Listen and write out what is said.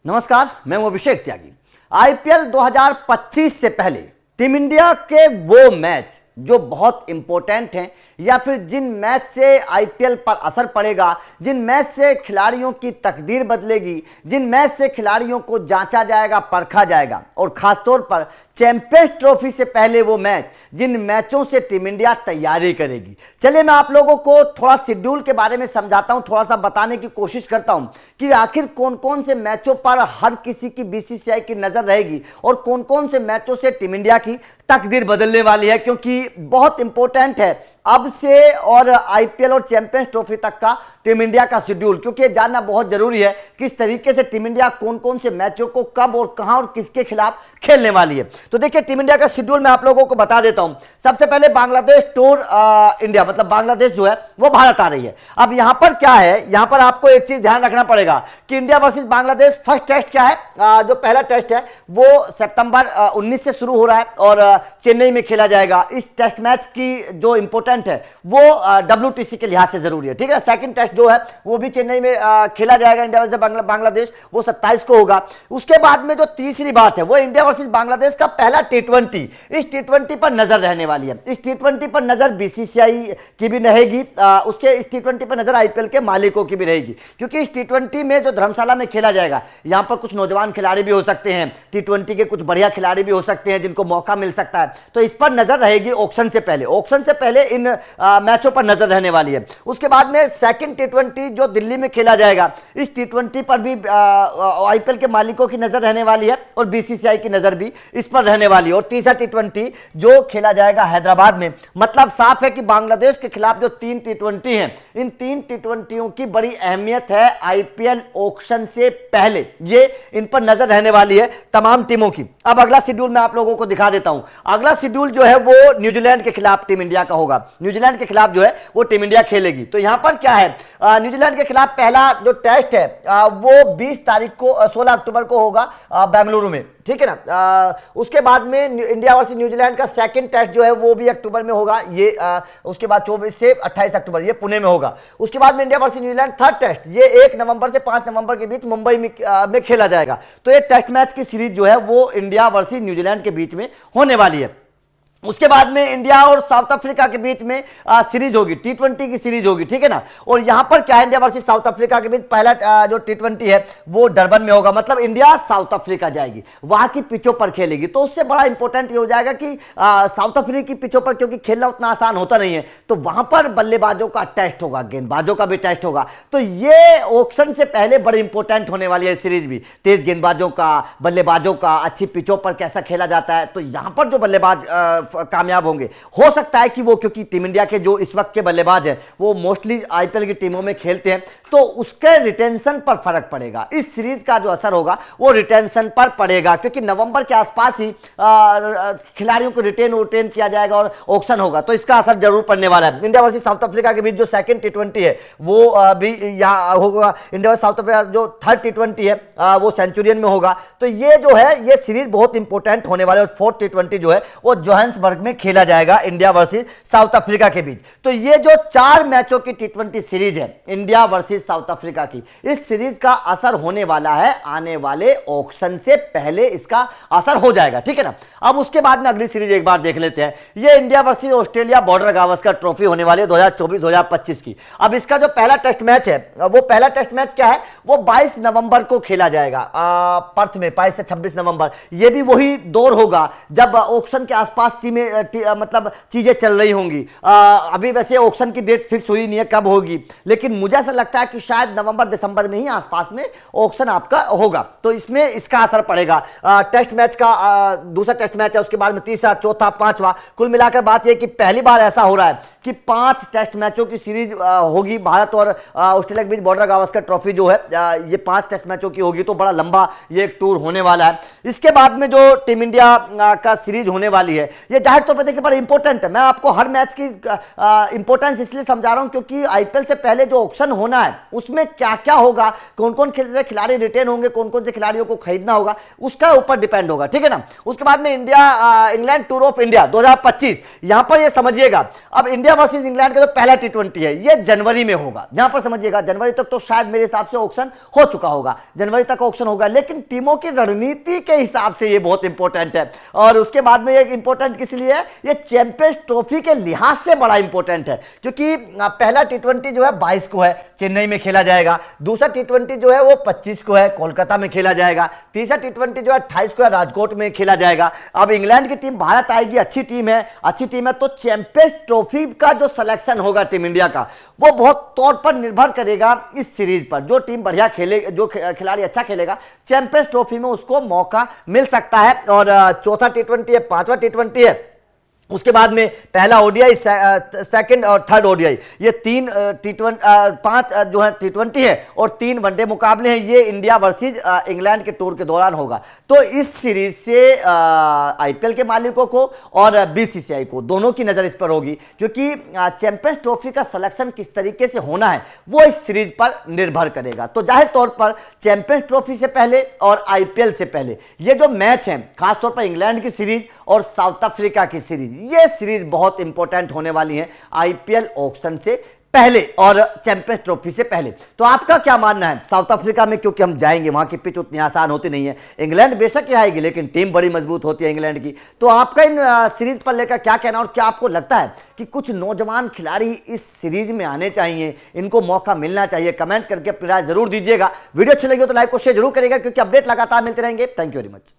नमस्कार, मैं हूं अभिषेक त्यागी। आईपीएल 2025 से पहले टीम इंडिया के वो मैच जो बहुत इंपॉर्टेंट हैं या फिर जिन मैच से आईपीएल पर असर पड़ेगा, जिन मैच से खिलाड़ियों की तकदीर बदलेगी, जिन मैच से खिलाड़ियों को जांचा जाएगा, परखा जाएगा, और खासतौर पर चैंपियंस ट्रॉफी से पहले वो मैच जिन मैचों से टीम इंडिया तैयारी करेगी। चलिए मैं आप लोगों को थोड़ा शेड्यूल के बारे में समझाता हूं, थोड़ा सा बताने की कोशिश करता हूं कि आखिर कौन कौन से मैचों पर हर किसी की बीसीसीआई की नजर रहेगी और कौन कौन से मैचों से टीम इंडिया की तकदीर बदलने वाली है, क्योंकि बहुत इंपॉर्टेंट है अब से और आईपीएल और चैंपियंस ट्रॉफी तक का टीम इंडिया का शेड्यूल, क्योंकि ये जानना बहुत जरूरी है किस तरीके से टीम इंडिया कौन कौन से मैचों को कब और कहां और किसके खिलाफ खेलने वाली है। तो देखिए टीम इंडिया का शेड्यूल मैं आप लोगों को बता देता हूं। सबसे पहले बांग्लादेश टूर इंडिया, मतलब बांग्लादेश जो है वो भारत आ रही है। अब यहां पर क्या है, यहां पर आपको एक चीज ध्यान रखना पड़ेगा कि India versus Bangladesh first test क्या है, जो पहला टेस्ट है वो सितंबर 19 से शुरू हो रहा है और चेन्नई में खेला जाएगा। इस टेस्ट मैच की जो इंपॉर्टेंट है वो WTC के लिहाज से जरूरी है, ठीक है। सेकंड टेस्ट जो है वो भी चेन्नई में खेला जाएगा इंडिया वर्सेस बांग्लादेश, वो 27 को होगा। उसके बाद में जो तीसरी बात है वो इंडिया वर्सेस बांग्लादेश का पहला T20, इस T20 पर नजर रहने वाली है। इस T20 पर नजर बीसीसीआई की भी रहेगी, उसके इस T20 पर नजर आईपीएल के मालिकों की भी रहेगी, क्योंकि इस T20 में जो धर्मशाला में खेला जाएगा यहां पर कुछ नौजवान खिलाड़ी भी हो सकते हैं, T20 के कुछ बढ़िया खिलाड़ी भी हो सकते हैं जिनको मौका मिल सकता है, तो इस पर नजर रहेगी ऑक्शन से पहले। ऑक्शन से पहले इन मैचों पर नजर रहने वाली है। उसके बाद में सेकंड T20 जो दिल्ली में खेला जाएगा, इस T20 पर भी आईपीएल के मालिकों की नजर रहने वाली है और बीसीसीआई की नजर भी इस पर रहने वाली है। और तीसरा T20 जो खेला जाएगा हैदराबाद में, मतलब साफ है कि बांग्लादेश के खिलाफ जो 3 T20 हैं, इन 3 T20 की बड़ी अहमियत है आईपीएल ऑक्शन से पहले, ये इन पर नजर रहने वाली है तमाम टीमों की। अब अगला शेड्यूल मैं आप लोगों को दिखा देता हूं। अगला शेड्यूल जो है वो न्यूजीलैंड के खिलाफ टीम इंडिया का होगा। न्यूजीलैंड के खिलाफ जो है वो टीम इंडिया खेलेगी। तो यहां पर क्या है, न्यूजीलैंड के खिलाफ पहला जो टेस्ट है वो 20 तारीख को 16 अक्टूबर को होगा बेंगलुरु में, ठीक है ना। उसके बाद में इंडिया वर्सेस न्यूजीलैंड का सेकंड टेस्ट जो है वो भी अक्टूबर में होगा, ये उसके बाद 24 से 28 अक्टूबर ये पुणे में होगा। उसके बाद में India versus New Zealand third test ये 1 नवंबर से 5 नवंबर के बीच मुंबई में खेला जाएगा। तो ये टेस्ट मैच की सीरीज जो है वो इंडिया वर्सेस न्यूजीलैंड के बीच में होने वाली है। उसके बाद में इंडिया और साउथ अफ्रीका के बीच में सीरीज होगी, T20 की सीरीज होगी, ठीक है ना। और यहां पर क्या है, इंडिया वर्सेस साउथ अफ्रीका के बीच पहला जो T20 है वो डरबन में होगा, मतलब इंडिया साउथ अफ्रीका जाएगी, वहां की पिचों पर खेलेगी। तो उससे बड़ा इंपॉर्टेंट ये हो जाएगा कि साउथ अफ्रीका की पिचों पर क्योंकि खेलना उतना आसान होता नहीं है, तो वहां पर बल्लेबाजों का टेस्ट होगा, गेंदबाजों का भी टेस्ट होगा। तो ये ऑक्शन से पहले बड़ी इंपॉर्टेंट होने वाली है सीरीज भी, तेज गेंदबाजों का, बल्लेबाजों का, अच्छी पिचों पर कैसा खेला जाता है। तो यहां पर जो बल्लेबाज कामयाब होंगे, हो सकता है कि वो, क्योंकि टीम इंडिया के जो इस वक्त के बल्लेबाज हैं वो मोस्टली आईपीएल की टीमों में खेलते हैं, तो उसके रिटेंशन पर फर्क पड़ेगा। इस सीरीज का जो असर होगा वो रिटेंशन पर पड़ेगा, क्योंकि नवंबर के आसपास ही खिलाड़ियों को रिटेन किया जाएगा और ऑक्शन होगा, तो इसका असर जरूर पड़ने वाला है। इंडिया वर्सेस साउथ अफ्रीका के बीच जो सेकंड T20 है वो भी यहाँ होगा। इंडिया वर्सेस साउथ अफ्रीका जो थर्ड T20 है वो सेंचुरियन में होगा। तो ये जो है ये सीरीज बहुत इंपॉर्टेंट होने वाले, और फोर्थ T20 जो है वो जोहान्सबर्ग में खेला जाएगा इंडिया वर्सेस साउथ अफ्रीका के बीच। तो ये जो 4 मैचों की T20 सीरीज है इंडिया वर्सेस साउथ अफ्रीका की, इस सीरीज का असर होने वाला है आने वाले ऑक्शन से पहले, इसका असर हो जाएगा, ठीक है ना। अब उसके बाद में अगली सीरीज एक बार देख लेते हैं। ये India versus Australia border Gavaskar trophy होने वाली है 2024-2025 की। अब इसका जो पहला टेस्ट मैच है वो पहला टेस्ट मैच क्या है, वो 22 नवंबर को खेला जाएगा पर्थ में, 22 से 26 नवंबर। ये भी वही दौर होगा जब ऑक्शन के आसपास मतलब चीजें चल रही होंगी। अभी वैसे ऑक्शन की डेट फिक्स हुई नहीं है कब होगी, लेकिन मुझे ऐसा लगता है कि शायद नवंबर दिसंबर में ही आसपास में ऑक्शन आपका होगा, तो इसमें इसका असर पड़ेगा। टेस्ट मैच का दूसरा टेस्ट मैच है, उसके बाद में तीसरा, चौथा, पांचवा, कुल मिलाकर बात यह कि पहली बार ऐसा हो रहा है कि 5 टेस्ट मैचों की सीरीज होगी भारत और ऑस्ट्रेलिया के बीच बॉर्डर गावस्कर ट्रॉफी जो है ये 5 टेस्ट मैचों की होगी, तो बड़ा लंबा ये एक टूर होने वाला है। इसके बाद में जो टीम इंडिया का सीरीज होने वाली है ये जाहिर तौर पर देखिए बड़ा इंपॉर्टेंट है। मैं आपको हर मैच की इंपॉर्टेंस इसलिए समझा रहा हूं क्योंकि आईपीएल से पहले जो ऑक्शन होना है उसमें क्या क्या होगा, कौन कौन से खिलाड़ी रिटेन होंगे, कौन कौन से खिलाड़ियों को खरीदना होगा, उसका ऊपर डिपेंड होगा, ठीक है ना। उसके बाद में India England tour of India 2025, यहां पर ये समझिएगा, अब इंडिया इंडिया वर्सेस इंग्लैंड का जो पहला T20 है ये जनवरी में होगा। जहां पर समझिएगा जनवरी तक तो शायद मेरे हिसाब से ऑक्शन हो चुका होगा, जनवरी तक ऑक्शन होगा, लेकिन टीमों की रणनीति के हिसाब से ये बहुत इंपॉर्टेंट है। और उसके बाद में ये इंपॉर्टेंट किस लिए है, ये चैंपियंस ट्रॉफी के लिहाज से बड़ा इंपॉर्टेंट है, क्योंकि पहला T20 जो है 22 को है, चेन्नई में खेला जाएगा। दूसरा T20 जो है वो 25 को है, कोलकाता में खेला जाएगा। तीसरा T20 जो है 28 को है, राजकोट में खेला जाएगा। अब इंग्लैंड की टीम भारत आएगी, अच्छी टीम है, तो चैंपियंस ट्रॉफी का जो सिलेक्शन होगा टीम इंडिया का वो बहुत तौर पर निर्भर करेगा इस सीरीज पर। जो टीम बढ़िया खेले, जो खिलाड़ी अच्छा खेलेगा, चैंपियंस ट्रॉफी में उसको मौका मिल सकता है। और चौथा T20 है, पांचवा T20 है, उसके बाद में पहला ओडीआई, सेकंड और थर्ड ओडीआई, ये तीन पांच जो है T20 है और 3 वनडे मुकाबले हैं। ये इंडिया वर्सेस इंग्लैंड के टूर के दौरान होगा। तो इस सीरीज से आईपीएल के मालिकों को और बीसीसीआई को दोनों की नजर इस पर होगी, क्योंकि चैंपियंस ट्रॉफी का सिलेक्शन किस तरीके से होना है वो इस सीरीज पर निर्भर करेगा। तो जाहिर तौर पर चैंपियंस ट्रॉफी से पहले और आईपीएल से पहले ये जो मैच है, खासतौर पर इंग्लैंड की सीरीज और साउथ अफ्रीका की सीरीज, ये सीरीज बहुत इंपॉर्टेंट होने वाली है आईपीएल ऑक्शन से पहले और चैंपियंस ट्रॉफी से पहले। तो आपका क्या मानना है साउथ अफ्रीका में, क्योंकि हम जाएंगे, वहां की पिच उतनी आसान होती नहीं है। इंग्लैंड बेशक ही आएगी लेकिन टीम बड़ी मजबूत होती है इंग्लैंड की। तो आपका इन सीरीज पर लेकर क्या कहना, और क्या आपको लगता है कि कुछ नौजवान खिलाड़ी इस सीरीज में आने चाहिए, इनको मौका मिलना चाहिए? कमेंट करके अपनी राय जरूर दीजिएगा। वीडियो अच्छी लगी हो तो लाइक और शेयर जरूर करेगा, क्योंकि अपडेट लगातार मिलते रहेंगे। Thank you very much.